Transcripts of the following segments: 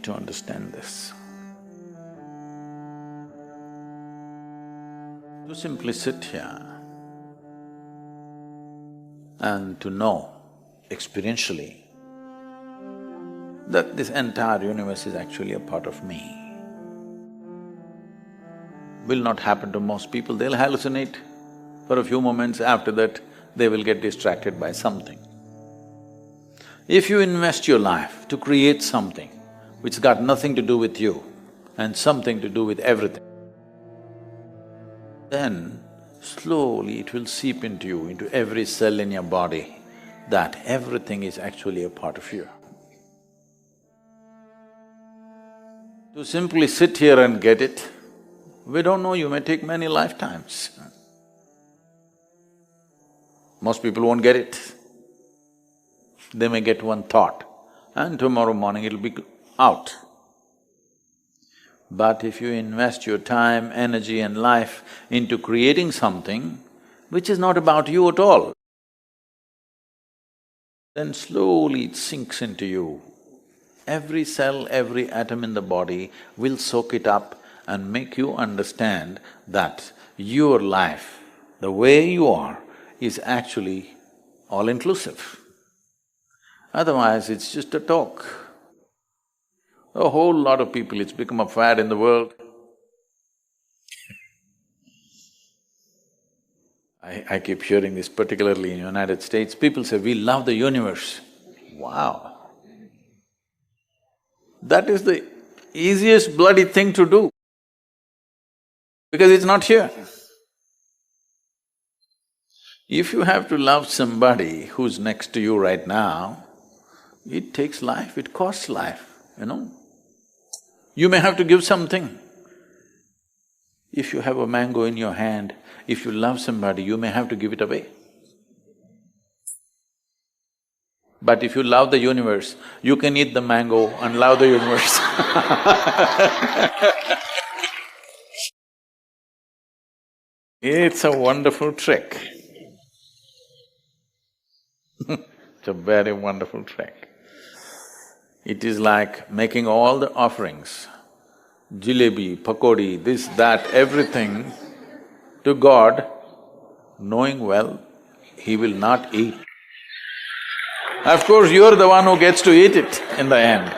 To understand this. To simply sit here and to know experientially that this entire universe is actually a part of me will not happen to most people. They'll hallucinate for a few moments, after that they will get distracted by something. If you invest your life to create something which got nothing to do with you and something to do with everything, then slowly it will seep into you, into every cell in your body, that everything is actually a part of you. To simply sit here and get it, we don't know, you may take many lifetimes. Most people won't get it. They may get one thought and tomorrow morning it'll be out. But if you invest your time, energy and life into creating something which is not about you at all, then slowly it sinks into you. Every cell, every atom in the body will soak it up and make you understand that your life, the way you are, is actually all-inclusive. Otherwise, it's just a talk. A whole lot of people, it's become a fad in the world. I keep hearing this, particularly in the United States, people say, we love the universe. Wow! That is the easiest bloody thing to do, because it's not here. If you have to love somebody who's next to you right now, it takes life, it costs life, you know. You may have to give something. If you have a mango in your hand, if you love somebody, you may have to give it away. But if you love the universe, you can eat the mango and love the universe. It's a wonderful trick. It's a very wonderful trick. It is like making all the offerings, jalebi, pakodi, this, that, everything to God, knowing well He will not eat. Of course, you're the one who gets to eat it in the end.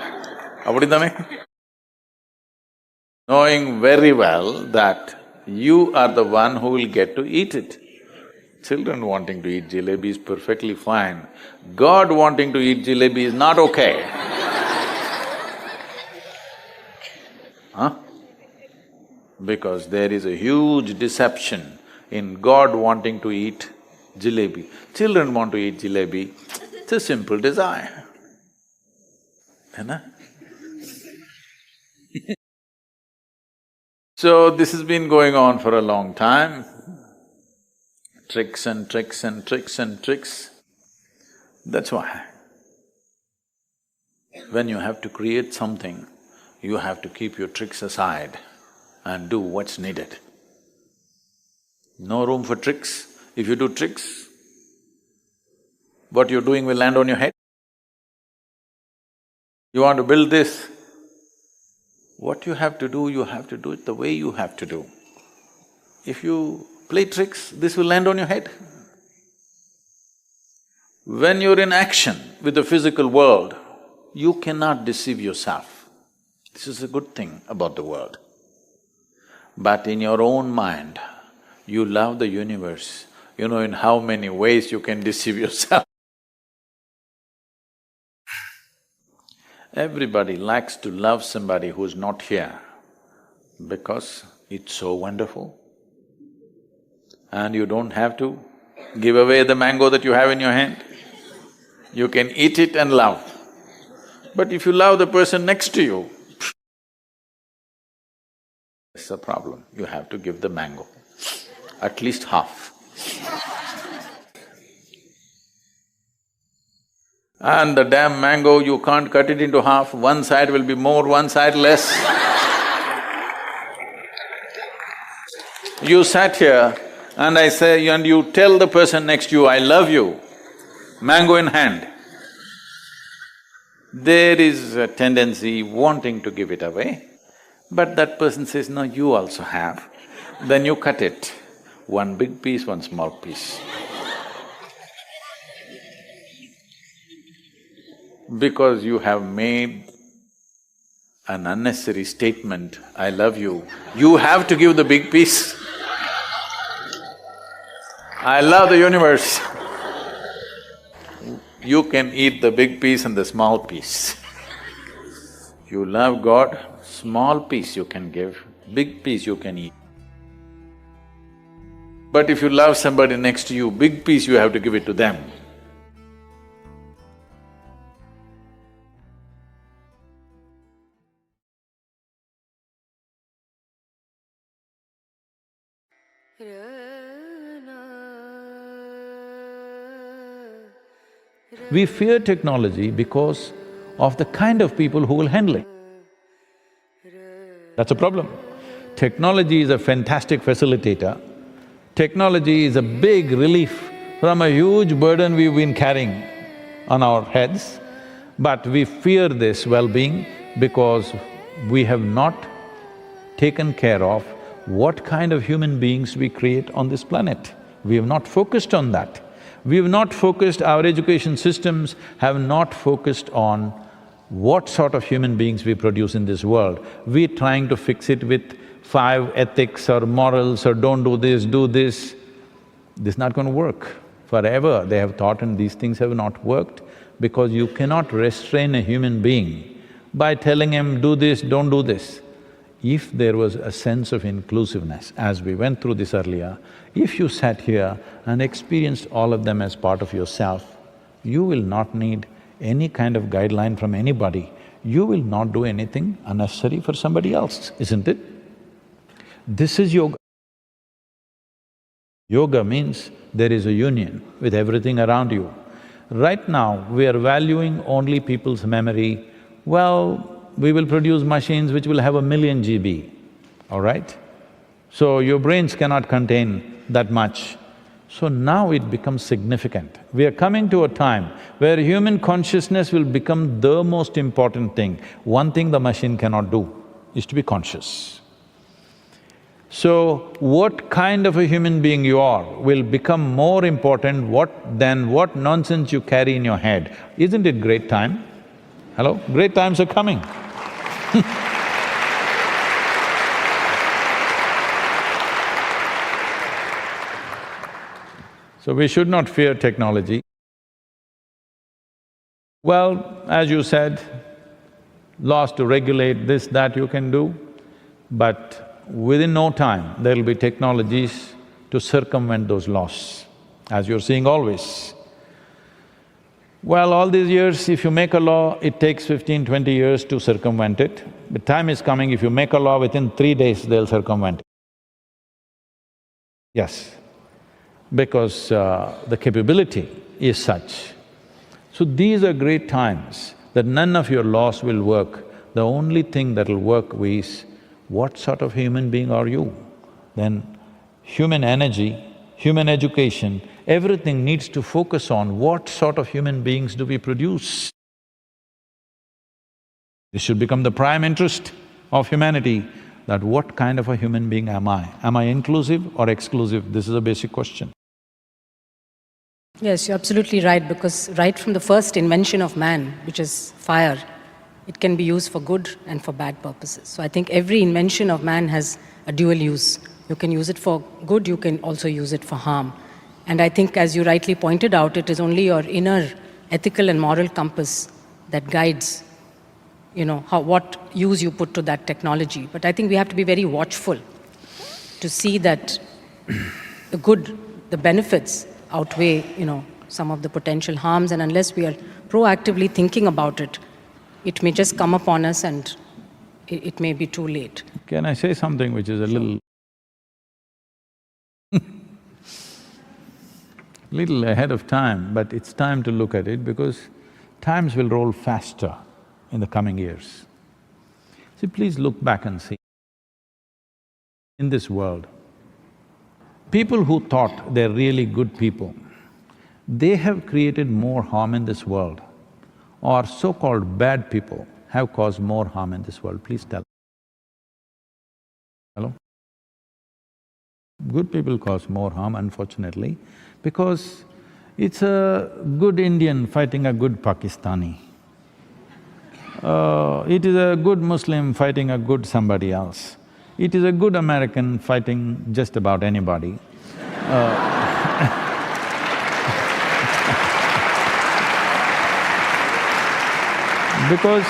Knowing very well that you are the one who will get to eat it. Children wanting to eat jalebi is perfectly fine. God wanting to eat jalebi is not okay. Huh? Because there is a huge deception in God wanting to eat jalebi. Children want to eat jalebi, it's a simple desire. You know? So this has been going on for a long time. Tricks and tricks and tricks and tricks. That's why when you have to create something, you have to keep your tricks aside and do what's needed. No room for tricks. If you do tricks, what you're doing will land on your head. You want to build this, what you have to do it the way you have to do. If you play tricks, this will land on your head. When you're in action with the physical world, you cannot deceive yourself. This is a good thing about the world. But in your own mind, you love the universe, you know in how many ways you can deceive yourself. Everybody likes to love somebody who's not here because it's so wonderful. And you don't have to give away the mango that you have in your hand. You can eat it and love. But if you love the person next to you, that's the problem, you have to give the mango, at least half. And the damn mango, you can't cut it into half, one side will be more, one side less. You sat here and I say… and you tell the person next to you, I love you, mango in hand. There is a tendency wanting to give it away, but that person says, no, you also have. Then you cut it, one big piece, one small piece. Because you have made an unnecessary statement, I love you have to give the big piece. I love the universe. You can eat the big piece and the small piece. You love God, small piece you can give, big piece you can eat. But if you love somebody next to you, big piece you have to give it to them. We fear technology because of the kind of people who will handle it. That's a problem. Technology is a fantastic facilitator. Technology is a big relief from a huge burden we've been carrying on our heads, but we fear this well-being because we have not taken care of what kind of human beings we create on this planet. We have not focused on that. We have not focused, our education systems have not focused on what sort of human beings we produce in this world. We're trying to fix it with 5 ethics or morals or don't do this, do this. This is not going to work. Forever they have taught and these things have not worked because you cannot restrain a human being by telling him, do this, don't do this. If there was a sense of inclusiveness, as we went through this earlier, if you sat here and experienced all of them as part of yourself, you will not need any kind of guideline from anybody. You will not do anything unnecessary for somebody else, isn't it? This is yoga. Yoga means there is a union with everything around you. Right now, we are valuing only people's memory. Well, we will produce machines which will have 1,000,000 GB, all right? So your brains cannot contain that much. So now it becomes significant. We are coming to a time where human consciousness will become the most important thing. One thing the machine cannot do is to be conscious. So, what kind of a human being you are will become more important than what nonsense you carry in your head. Isn't it great time? Hello? Great times are coming. So we should not fear technology. Well, as you said, laws to regulate this, that you can do, but within no time there'll be technologies to circumvent those laws, as you're seeing always. Well, all these years, if you make a law, it takes 15, 20 years to circumvent it. The time is coming, if you make a law, within 3 days they'll circumvent it. Yes, because the capability is such. So these are great times that none of your laws will work. The only thing that'll work is, what sort of human being are you? Then human energy, human education, everything needs to focus on what sort of human beings do we produce. This should become the prime interest of humanity, that what kind of a human being am I? Am I inclusive or exclusive? This is a basic question. Yes, you're absolutely right, because right from the first invention of man, which is fire, it can be used for good and for bad purposes. So I think every invention of man has a dual use. You can use it for good, you can also use it for harm. And I think, as you rightly pointed out, it is only your inner ethical and moral compass that guides, what use you put to that technology. But I think we have to be very watchful to see that the good, the benefits outweigh, some of the potential harms, and unless we are proactively thinking about it, it may just come upon us and it may be too late. Can I say something which is a little little ahead of time, but it's time to look at it because times will roll faster in the coming years. See, please look back and see. In this world, people who thought they're really good people, they have created more harm in this world. or so-called bad people have caused more harm in this world? Please tell. Hello? Good people cause more harm, unfortunately, because it's a good Indian fighting a good Pakistani. It is a good Muslim fighting a good somebody else. It is a good American fighting just about anybody. Because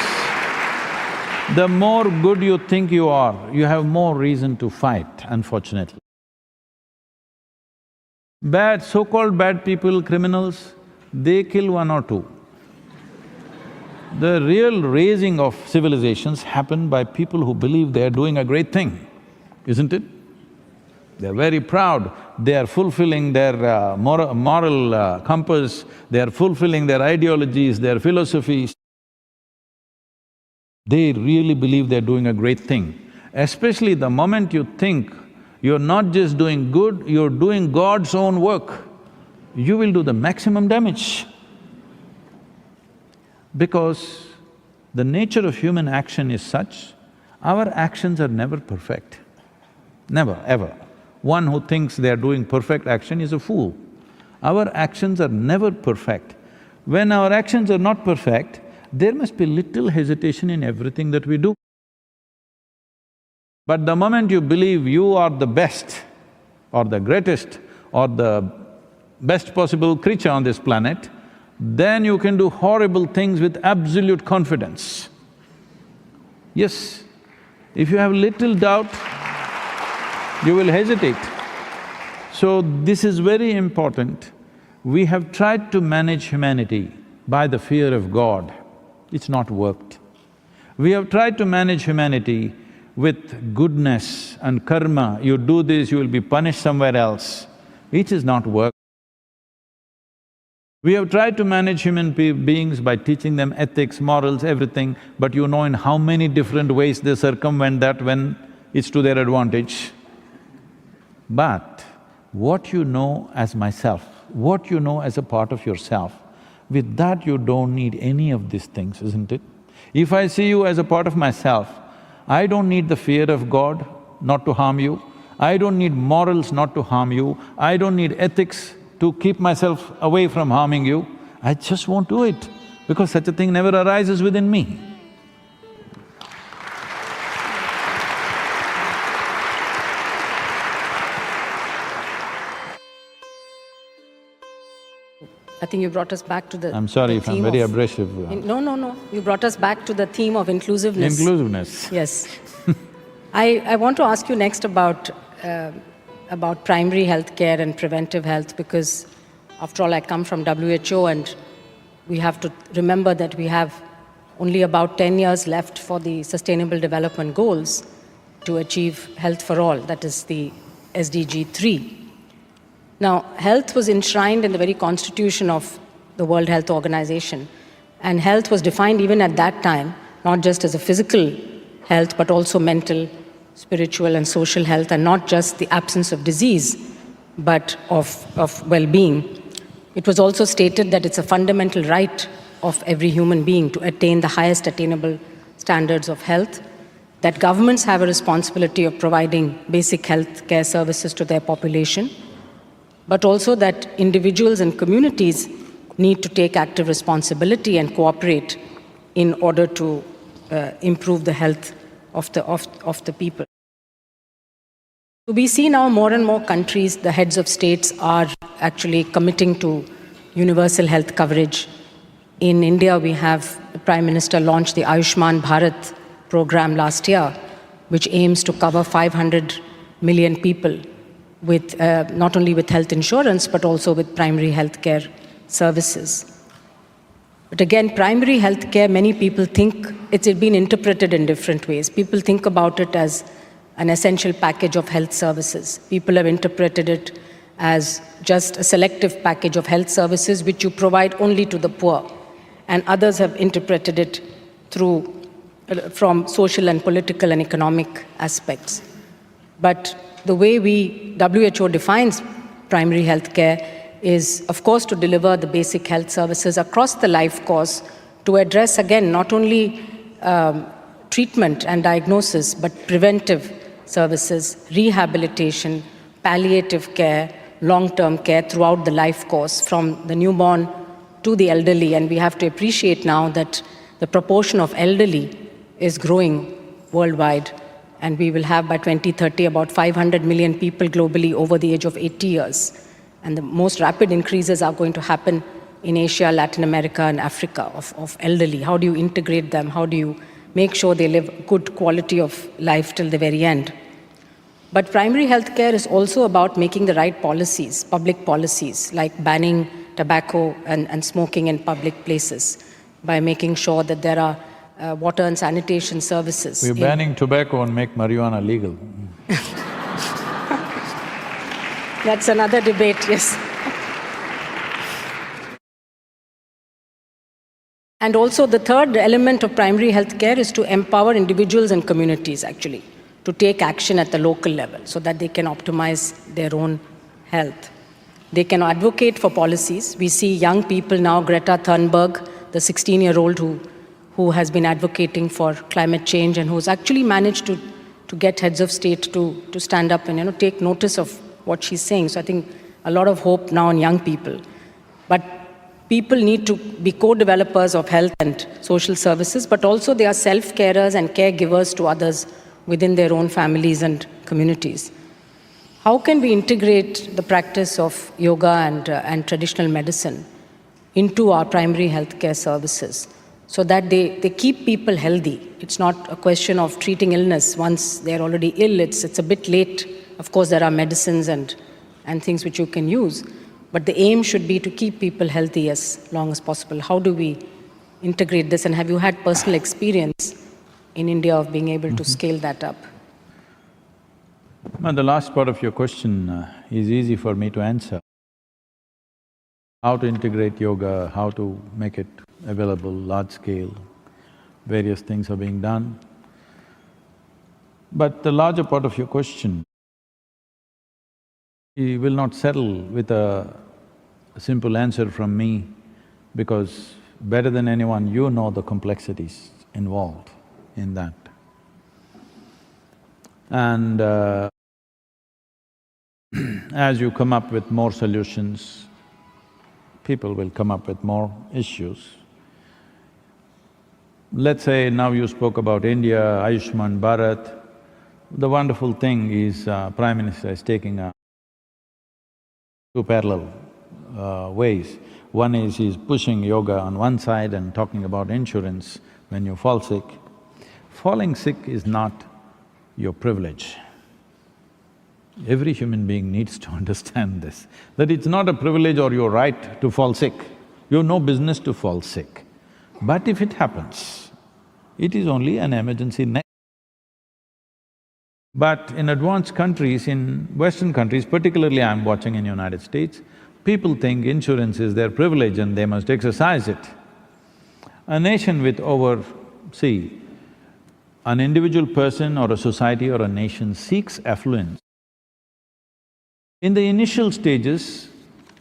the more good you think you are, you have more reason to fight, unfortunately. Bad, so-called bad people, criminals, they kill one or two. The real raising of civilizations happen by people who believe they are doing a great thing, isn't it? They're very proud, they are fulfilling their moral compass, they are fulfilling their ideologies, their philosophies. They really believe they're doing a great thing. Especially the moment you think you're not just doing good, you're doing God's own work, you will do the maximum damage. Because the nature of human action is such, our actions are never perfect, never, ever. One who thinks they are doing perfect action is a fool. Our actions are never perfect. When our actions are not perfect, there must be little hesitation in everything that we do. But the moment you believe you are the best or the greatest or the best possible creature on this planet, then you can do horrible things with absolute confidence. Yes, if you have little doubt, you will hesitate. So this is very important. We have tried to manage humanity by the fear of God. It's not worked. We have tried to manage humanity with goodness and karma. You do this, you will be punished somewhere else. It has not worked. We have tried to manage human beings by teaching them ethics, morals, everything, but you know in how many different ways they circumvent that when it's to their advantage. But what you know as myself, what you know as a part of yourself, with that you don't need any of these things, isn't it? If I see you as a part of myself, I don't need the fear of God not to harm you, I don't need morals not to harm you, I don't need ethics to keep myself away from harming you, I just won't do it, because such a thing never arises within me. I think you brought us back to the… I'm sorry if I'm very abrasive. No. You brought us back to the theme of inclusiveness. Inclusiveness. Yes. I want to ask you next about primary health care and preventive health, because after all I come from WHO and we have to remember that we have only about 10 years left for the Sustainable Development Goals to achieve health for all, that is the SDG 3. Now, health was enshrined in the very constitution of the World Health Organization, and health was defined even at that time, not just as a physical health, but also mental, spiritual and social health, and not just the absence of disease, but of well-being. It was also stated that it's a fundamental right of every human being to attain the highest attainable standards of health, that governments have a responsibility of providing basic health care services to their population, but also that individuals and communities need to take active responsibility and cooperate in order to improve the health of the people. So we see now more and more countries, the heads of states are actually committing to universal health coverage. In India, we have the Prime Minister launched the Ayushman Bharat program last year, which aims to cover 500 million people with not only with health insurance, but also with primary health care services. But again, primary health care, many people think it's been interpreted in different ways. People think about it as an essential package of health services. People have interpreted it as just a selective package of health services which you provide only to the poor. And others have interpreted it from social and political and economic aspects. But the way WHO defines primary health care is, of course, to deliver the basic health services across the life course to address again not only treatment and diagnosis, but preventive services, rehabilitation, palliative care, long-term care throughout the life course, from the newborn to the elderly. And we have to appreciate now that the proportion of elderly is growing worldwide, and we will have by 2030 about 500 million people globally over the age of 80 years. And the most rapid increases are going to happen in Asia, Latin America, and Africa of elderly. How do you integrate them? How do you make sure they live good quality of life till the very end? But primary health care is also about making the right policies, public policies, like banning tobacco and smoking in public places, by making sure that there are water and sanitation services. We're banning tobacco and make marijuana legal. That's another debate, yes. And also the third element of primary health care is to empower individuals and communities, actually, to take action at the local level so that they can optimize their own health. They can advocate for policies. We see young people now, Greta Thunberg, the 16-year-old who has been advocating for climate change and who's actually managed to get heads of state to stand up and take notice of what she's saying. So I think a lot of hope now in young people. But people need to be co-developers of health and social services, but also they are self-carers and caregivers to others within their own families and communities. How can we integrate the practice of yoga and traditional medicine into our primary healthcare services so that they keep people healthy? It's not a question of treating illness once they're already ill. It's a bit late. Of course, there are medicines and things which you can use, but the aim should be to keep people healthy as long as possible. How do we integrate this, and have you had personal experience in India of being able to scale that up? Now, the last part of your question is easy for me to answer. How to integrate yoga, how to make it available, large scale, various things are being done. But the larger part of your question, you will not settle with a simple answer from me, because better than anyone, you know the complexities involved in that. And as you come up with more solutions, people will come up with more issues. Let's say now you spoke about India, Ayushman Bharat. The wonderful thing is Prime Minister is taking two parallel ways. One is he's pushing yoga on one side and talking about insurance when you fall sick. Falling sick is not your privilege. Every human being needs to understand this, that it's not a privilege or your right to fall sick. You have no business to fall sick. But if it happens, it is only an emergency. But in advanced countries, in Western countries, particularly I'm watching in United States, people think insurance is their privilege and they must exercise it. A nation with see, an individual person or a society or a nation seeks affluence. In the initial stages,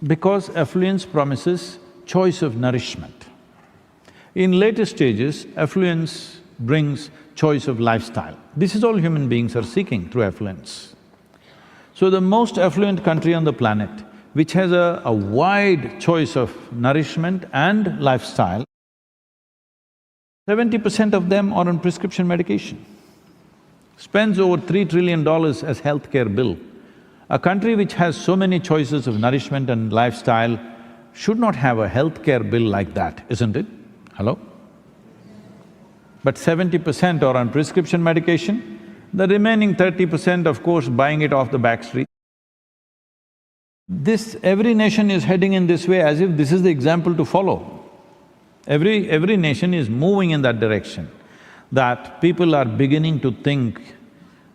because affluence promises choice of nourishment. In later stages, affluence brings choice of lifestyle. This is all human beings are seeking through affluence. So the most affluent country on the planet, which has a wide choice of nourishment and lifestyle, 70% of them are on prescription medication, spends over $3 trillion as healthcare bill. A country which has so many choices of nourishment and lifestyle should not have a healthcare bill like that, isn't it? Hello? But 70% are on prescription medication, the remaining 30% of course buying it off the back street. Every nation is heading in this way as if this is the example to follow. Every nation is moving in that direction, that people are beginning to think,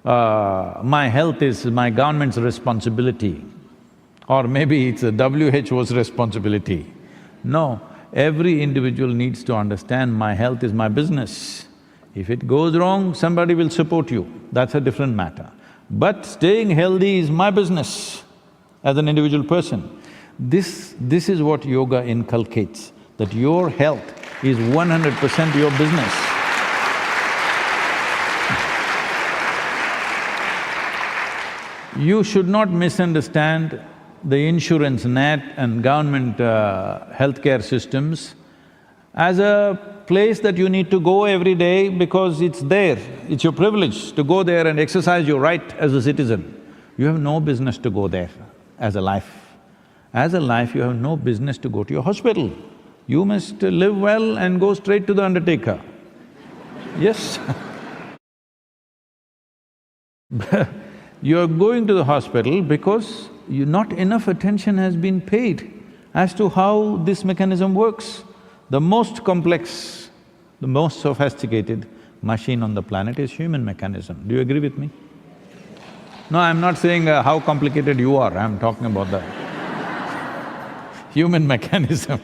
my health is my government's responsibility, or maybe it's the WHO's responsibility. No, every individual needs to understand my health is my business. If it goes wrong, somebody will support you, that's a different matter. But staying healthy is my business as an individual person. This is what yoga inculcates, that your health is 100% your business. You should not misunderstand the insurance net and government healthcare systems as a place that you need to go every day because it's there. It's your privilege to go there and exercise your right as a citizen. You have no business to go there as a life. As a life, you have no business to go to your hospital. You must live well and go straight to the undertaker. Yes. You're going to the hospital because not enough attention has been paid as to how this mechanism works. The most complex, the most sophisticated machine on the planet is human mechanism. Do you agree with me? No, I'm not saying how complicated you are, I'm talking about the human mechanism.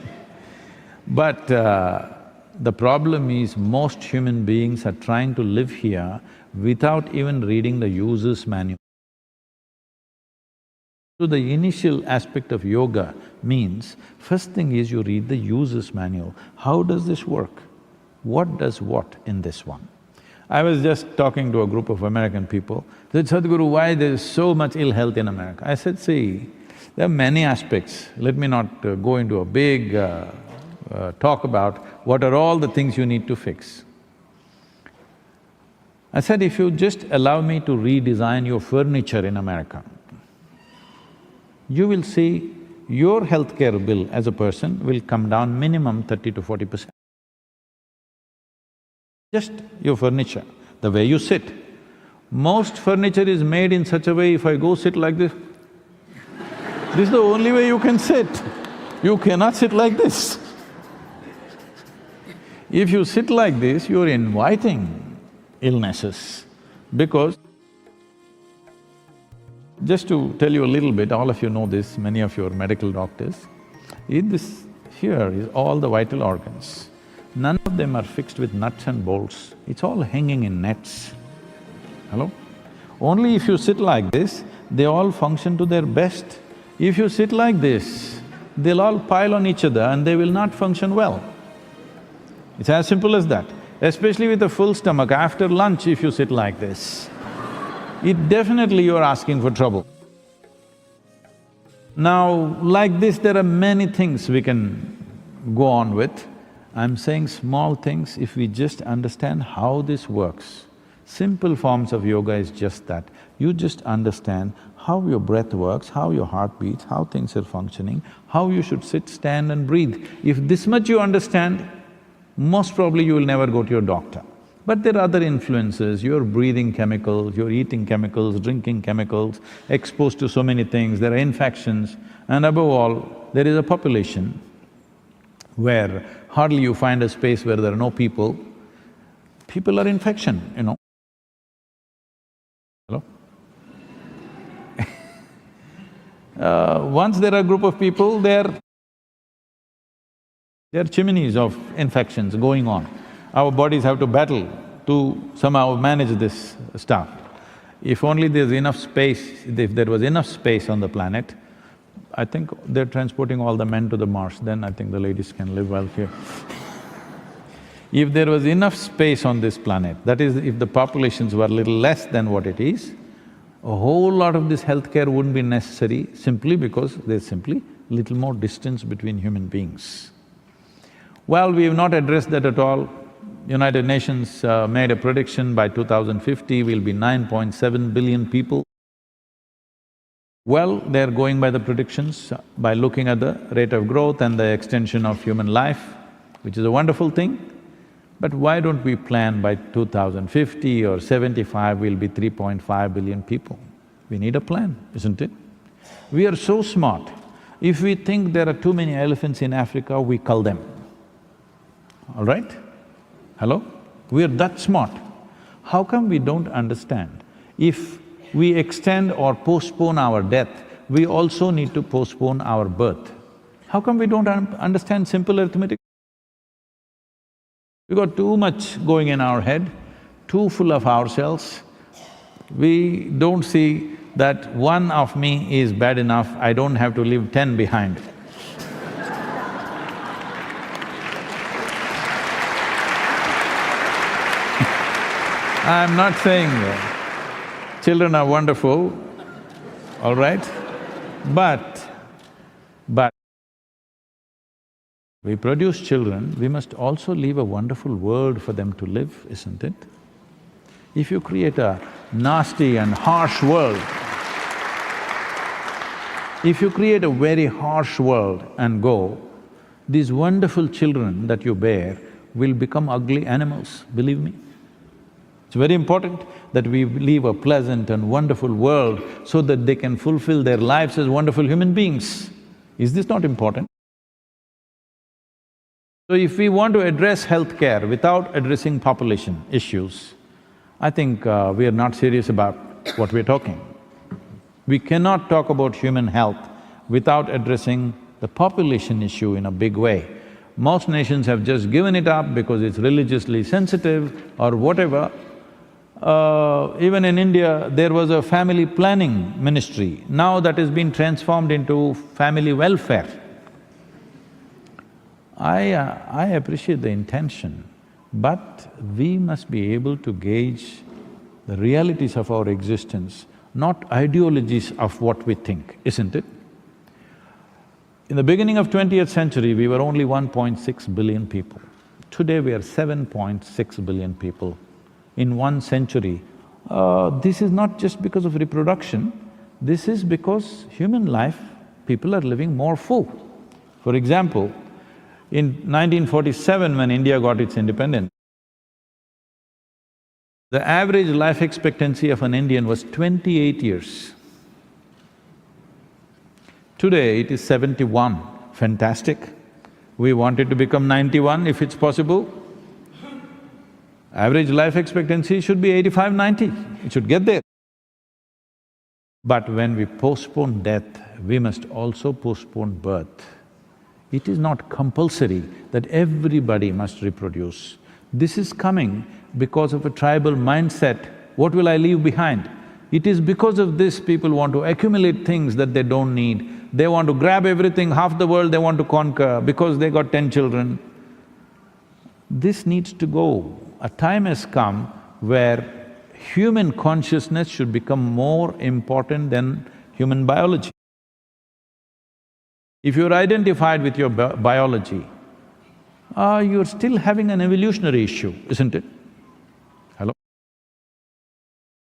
But the problem is most human beings are trying to live here without even reading the user's manual. So the initial aspect of yoga means, first thing is you read the user's manual. How does this work? What does what in this one? I was just talking to a group of American people. They said, Sadhguru, why there is so much ill health in America? I said, see, there are many aspects. Let me not go into a big talk about what are all the things you need to fix. I said, if you just allow me to redesign your furniture in America, you will see your healthcare bill as a person will come down minimum 30 to 40%. Just your furniture, the way you sit. Most furniture is made in such a way, if I go sit like this is the only way you can sit. You cannot sit like this. If you sit like this, you're inviting illnesses because just to tell you a little bit, all of you know this, many of you are medical doctors, in this here is all the vital organs. None of them are fixed with nuts and bolts, it's all hanging in nets. Hello? Only if you sit like this, they all function to their best. If you sit like this, they'll all pile on each other and they will not function well. It's as simple as that. Especially with a full stomach, after lunch if you sit like this, definitely you're asking for trouble. Now, like this, there are many things we can go on with. I'm saying small things, if we just understand how this works. Simple forms of yoga is just that. You just understand how your breath works, how your heart beats, how things are functioning, how you should sit, stand and breathe. If this much you understand, most probably you will never go to your doctor. But there are other influences, you're breathing chemicals, you're eating chemicals, drinking chemicals, exposed to so many things, there are infections, and above all, there is a population where hardly you find a space where there are no people. People are infection, you know. Hello? Once there are a group of people, there are chimneys of infections going on. Our bodies have to battle to somehow manage this stuff. If only there's enough space, if there was enough space on the planet, I think they're transporting all the men to the Mars, then I think the ladies can live well here. If there was enough space on this planet, that is, if the populations were little less than what it is, a whole lot of this healthcare wouldn't be necessary simply because there's simply little more distance between human beings. Well, we have not addressed that at all. United Nations made a prediction by 2050 we'll be 9.7 billion people. Well, they're going by the predictions, by looking at the rate of growth and the extension of human life, which is a wonderful thing. But why don't we plan by 2050 or 75 we'll be 3.5 billion people? We need a plan, isn't it? We are so smart. If we think there are too many elephants in Africa, we cull them. All right? Hello? We are that smart. How come we don't understand? If we extend or postpone our death, we also need to postpone our birth. How come we don't understand simple arithmetic? We got too much going in our head, too full of ourselves. We don't see that one of me is bad enough, I don't have to leave 10 behind. I'm not saying children are wonderful, all right? But we produce children, we must also leave a wonderful world for them to live, isn't it? If you create a nasty and harsh world, if you create a very harsh world and go, these wonderful children that you bear will become ugly animals, believe me. It's very important that we leave a pleasant and wonderful world so that they can fulfill their lives as wonderful human beings. Is this not important? So if we want to address healthcare without addressing population issues, I think we are not serious about what we're talking. We cannot talk about human health without addressing the population issue in a big way. Most nations have just given it up because it's religiously sensitive or whatever. Even in India, there was a family planning ministry. Now that has been transformed into family welfare. I appreciate the intention, but we must be able to gauge the realities of our existence, not ideologies of what we think, isn't it? In the beginning of 20th century, we were only 1.6 billion people. Today we are 7.6 billion people. In 1 century, this is not just because of reproduction, this is because human life, people are living more full. For example, in 1947 when India got its independence, the average life expectancy of an Indian was 28 years. Today it is 71, fantastic. We want it to become 91 if it's possible. Average life expectancy should be 85, 90, it should get there. But when we postpone death, we must also postpone birth. It is not compulsory that everybody must reproduce. This is coming because of a tribal mindset, what will I leave behind? It is because of this people want to accumulate things that they don't need. They want to grab everything, half the world they want to conquer because they got 10 children. This needs to go. A time has come where human consciousness should become more important than human biology. If you're identified with your biology, you're still having an evolutionary issue, isn't it? Hello?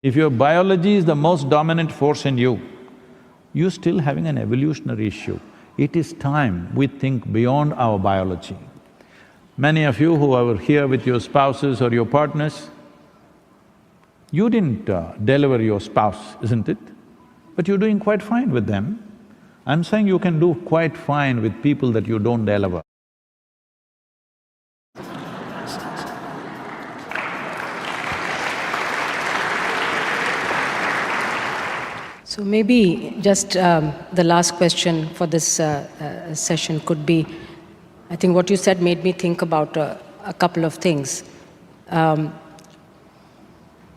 If your biology is the most dominant force in you, you're still having an evolutionary issue. It is time we think beyond our biology. Many of you who are here with your spouses or your partners, you didn't deliver your spouse, isn't it? But you're doing quite fine with them. I'm saying you can do quite fine with people that you don't deliver. So maybe just the last question for this session could be, I think what you said made me think about a couple of things.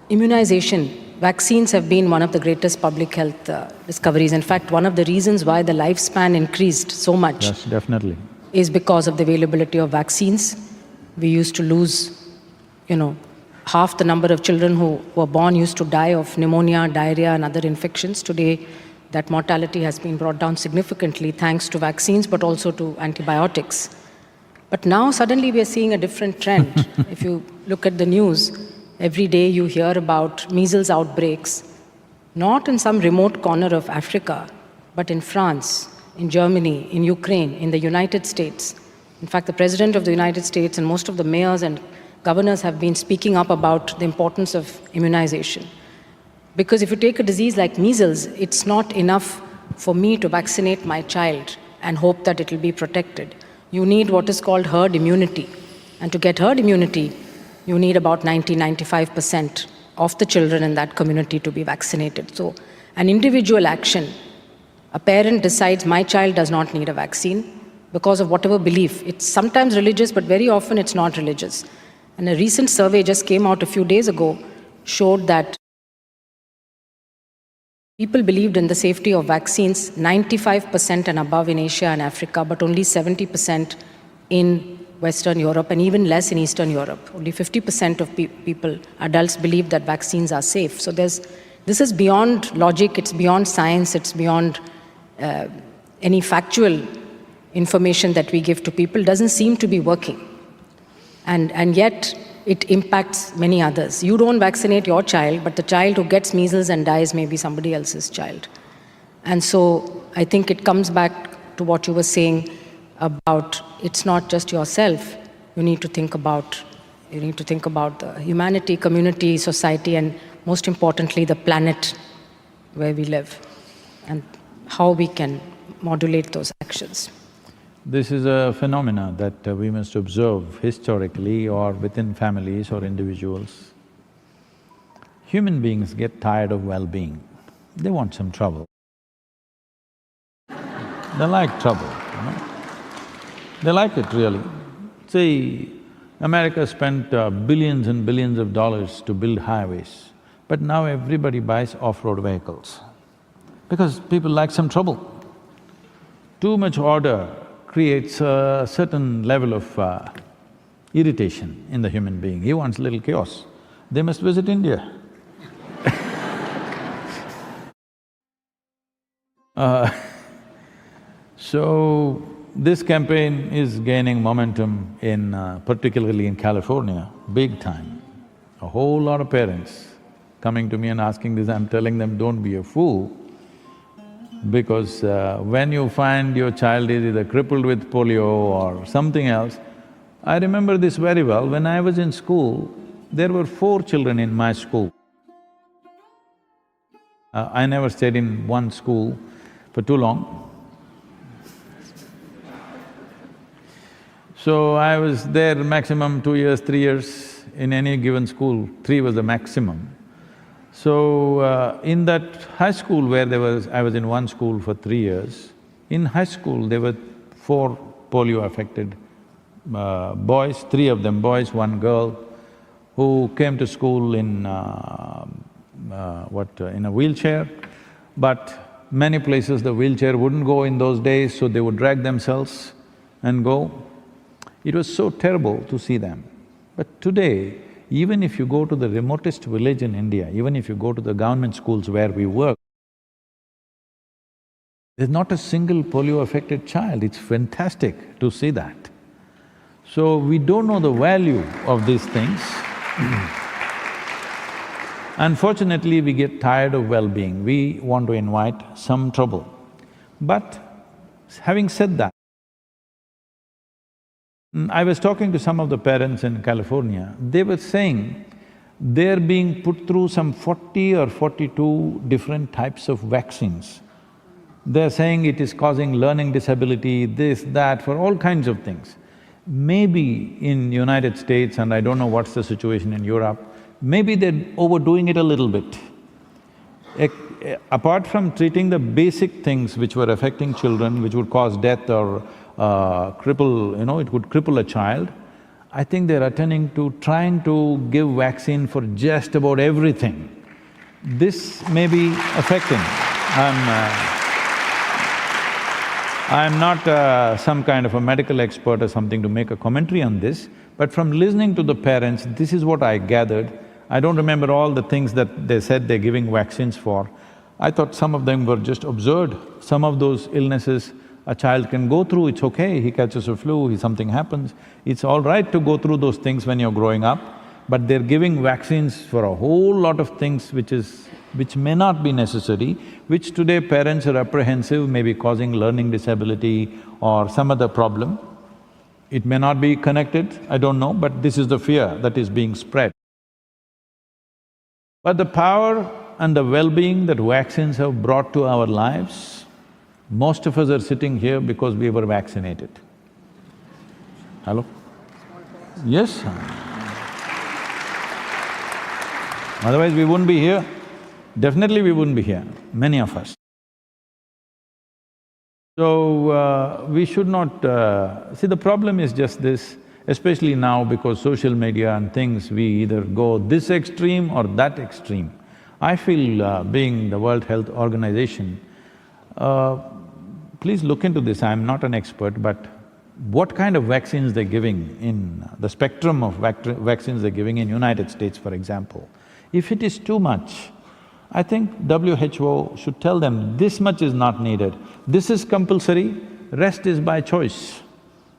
Immunization, vaccines have been one of the greatest public health discoveries. In fact, one of the reasons why the lifespan increased so much… Yes, definitely. …is because of the availability of vaccines. We used to lose, half the number of children who were born used to die of pneumonia, diarrhea and other infections. Today, that mortality has been brought down significantly thanks to vaccines, but also to antibiotics. But now suddenly we are seeing a different trend. If you look at the news, every day you hear about measles outbreaks, not in some remote corner of Africa, but in France, in Germany, in Ukraine, in the United States. In fact, the President of the United States and most of the mayors and governors have been speaking up about the importance of immunization. Because if you take a disease like measles, it's not enough for me to vaccinate my child and hope that it will be protected. You need what is called herd immunity. And to get herd immunity, you need about 90–95% of the children in that community to be vaccinated. So an individual action, a parent decides my child does not need a vaccine because of whatever belief. It's sometimes religious, but very often it's not religious. And a recent survey just came out a few days ago showed that people believed in the safety of vaccines 95% and above in Asia and Africa, but only 70% in Western Europe and even less in Eastern Europe. Only 50% of people, adults, believe that vaccines are safe. So this is beyond logic, it's beyond science, it's beyond any factual information that we give to people. It doesn't seem to be working. And yet, it impacts many others. You don't vaccinate your child, but the child who gets measles and dies may be somebody else's child. And so I think it comes back to what you were saying about it's not just yourself. You need to think about the humanity, community, society, and most importantly, the planet where we live, and how we can modulate those actions. This is a phenomena that we must observe historically or within families or individuals. Human beings get tired of well-being. They want some trouble. They like trouble, you know. They like it really. See, America spent billions and billions of dollars to build highways, but now everybody buys off-road vehicles because people like some trouble. Too much order creates a certain level of irritation in the human being. He wants little chaos. They must visit India. So, this campaign is gaining momentum in… particularly in California, big time. A whole lot of parents coming to me and asking this, I'm telling them, don't be a fool, because when you find your child is either crippled with polio or something else… I remember this very well, when I was in school, there were 4 children in my school. I never stayed in one school for too long. So I was there maximum 2 years, 3 years in any given school, 3 was the maximum. So, in that high school where I was in one school for 3 years, in high school there were 4 polio-affected boys, 3 of them boys, 1 girl, who came to school in in a wheelchair, but many places the wheelchair wouldn't go in those days, so they would drag themselves and go. It was so terrible to see them. But today, even if you go to the remotest village in India, even if you go to the government schools where we work, there's not a single polio-affected child. It's fantastic to see that. So, we don't know the value of these things. Unfortunately, we get tired of well-being. We want to invite some trouble. But having said that, I was talking to some of the parents in California, they were saying they're being put through some 40 or 42 different types of vaccines. They're saying it is causing learning disability, this, that, for all kinds of things. Maybe in United States, and I don't know what's the situation in Europe, maybe they're overdoing it a little bit. Apart from treating the basic things which were affecting children, which would cause death or cripple, it would cripple a child, I think they're attending to trying to give vaccine for just about everything. This may be affecting. I'm not some kind of a medical expert or something to make a commentary on this, but from listening to the parents, this is what I gathered. I don't remember all the things that they said they're giving vaccines for. I thought some of them were just absurd. Some of those illnesses a child can go through, it's okay, he catches a flu, something happens. It's all right to go through those things when you're growing up, but they're giving vaccines for a whole lot of things which may not be necessary, which today parents are apprehensive, maybe causing learning disability or some other problem. It may not be connected, I don't know, but this is the fear that is being spread. But the power and the well-being that vaccines have brought to our lives, most of us are sitting here because we were vaccinated. Hello? Yes. Otherwise we wouldn't be here. Definitely we wouldn't be here, many of us. So, we should not… see, the problem is just this, especially now because social media and things, we either go this extreme or that extreme. I feel, being the World Health Organization, please look into this, I'm not an expert, but what kind of vaccines they're giving in the spectrum of vaccines they're giving in United States, for example. If it is too much, I think WHO should tell them this much is not needed, this is compulsory, rest is by choice.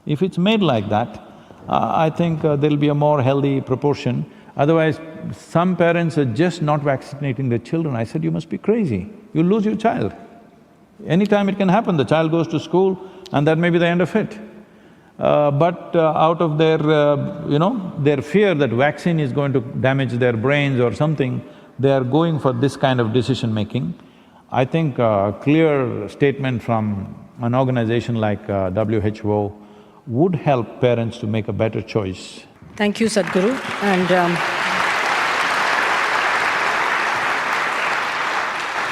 If it's made like that, I think there'll be a more healthy proportion. Otherwise, some parents are just not vaccinating their children. I said, you must be crazy, you'll lose your child. Anytime it can happen, the child goes to school and that may be the end of it. But out of their, their fear that vaccine is going to damage their brains or something, they are going for this kind of decision-making. I think a clear statement from an organization like WHO would help parents to make a better choice. Thank you, Sadhguru. And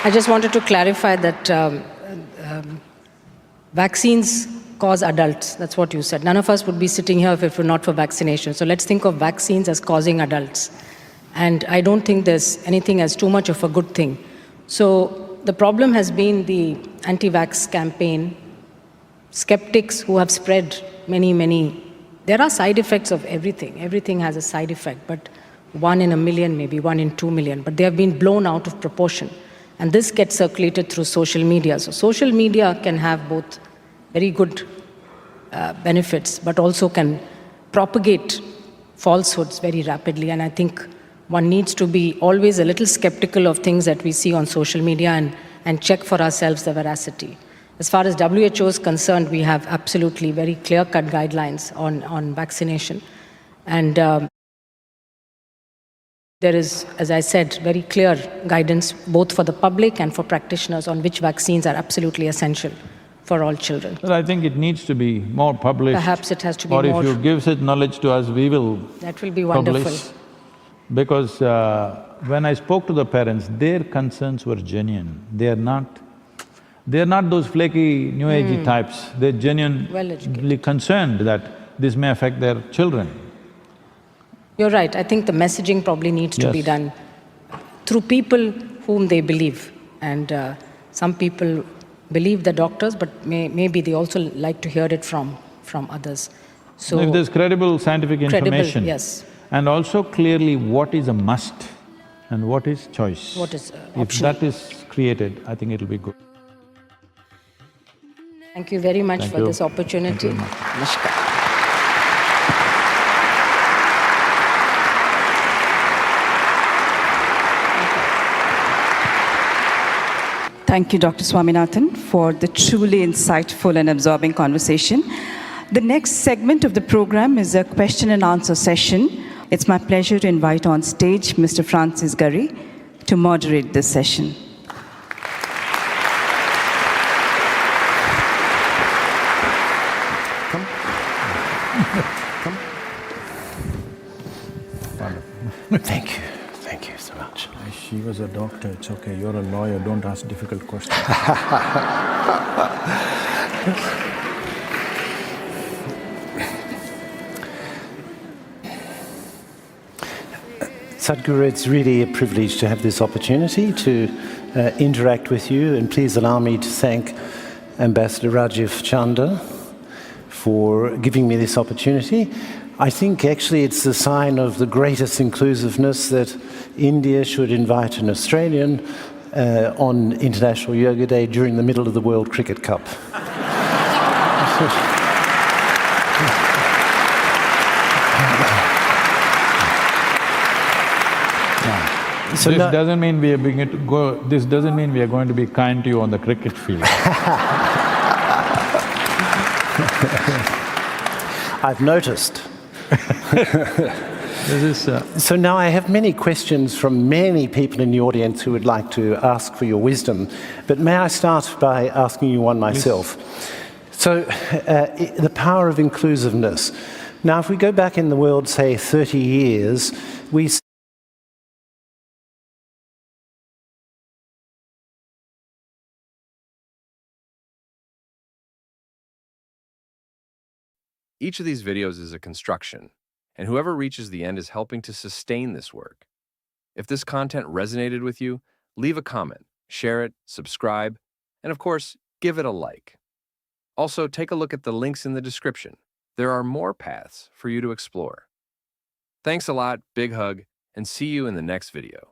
I just wanted to clarify that vaccines cause adults, that's what you said. None of us would be sitting here if it were not for vaccination. So let's think of vaccines as causing adults. And I don't think there's anything as too much of a good thing. So the problem has been the anti-vax campaign, skeptics who have spread many… There are side effects of everything. Everything has a side effect, but 1 in a million, maybe 1 in 2 million, but they have been blown out of proportion. And this gets circulated through social media. So social media can have both very good benefits, but also can propagate falsehoods very rapidly. And I think one needs to be always a little skeptical of things that we see on social media and check for ourselves the veracity. As far as WHO is concerned, we have absolutely very clear-cut guidelines on vaccination. And there is, as I said, very clear guidance both for the public and for practitioners on which vaccines are absolutely essential for all children. But I think it needs to be more published. Perhaps it has to be or more… Or if you give such knowledge to us, we will That will be wonderful. Publish. Because when I spoke to the parents, their concerns were genuine. They're not those flaky, new agey types. They're genuinely concerned that this may affect their children. You're right. I think the messaging probably needs to be done through people whom they believe. And some people believe the doctors, but maybe they also like to hear it from others. So if there's credible scientific information… yes. And also clearly what is a must and what is choice. What is optional. If that is created, I think it'll be good. Thank you very much for this opportunity. Namaskar. Thank you, Dr. Swaminathan, for the truly insightful and absorbing conversation. The next segment of the program is a question and answer session. It's my pleasure to invite on stage Mr. Francis Gurry to moderate this session. Come. Come. Thank you. Thank you so much. She was a doctor, it's okay. You're a lawyer, don't ask difficult questions. Sadhguru, it's really a privilege to have this opportunity to interact with you, and please allow me to thank Ambassador Rajiv Chanda for giving me this opportunity. I think actually it's a sign of the greatest inclusiveness that India should invite an Australian on International Yoga Day during the middle of the World Cricket Cup. So this doesn't mean we are beginning to go… This doesn't mean we are going to be kind to you on the cricket field. I've noticed. So now I have many questions from many people in the audience who would like to ask for your wisdom, but may I start by asking you one myself? Yes. So, the power of inclusiveness. Now, if we go back in the world, say 30 years, we… Each of these videos is a construction, and whoever reaches the end is helping to sustain this work. If this content resonated with you, leave a comment, share it, subscribe, and of course, give it a like. Also, take a look at the links in the description. There are more paths for you to explore. Thanks a lot, big hug, and see you in the next video.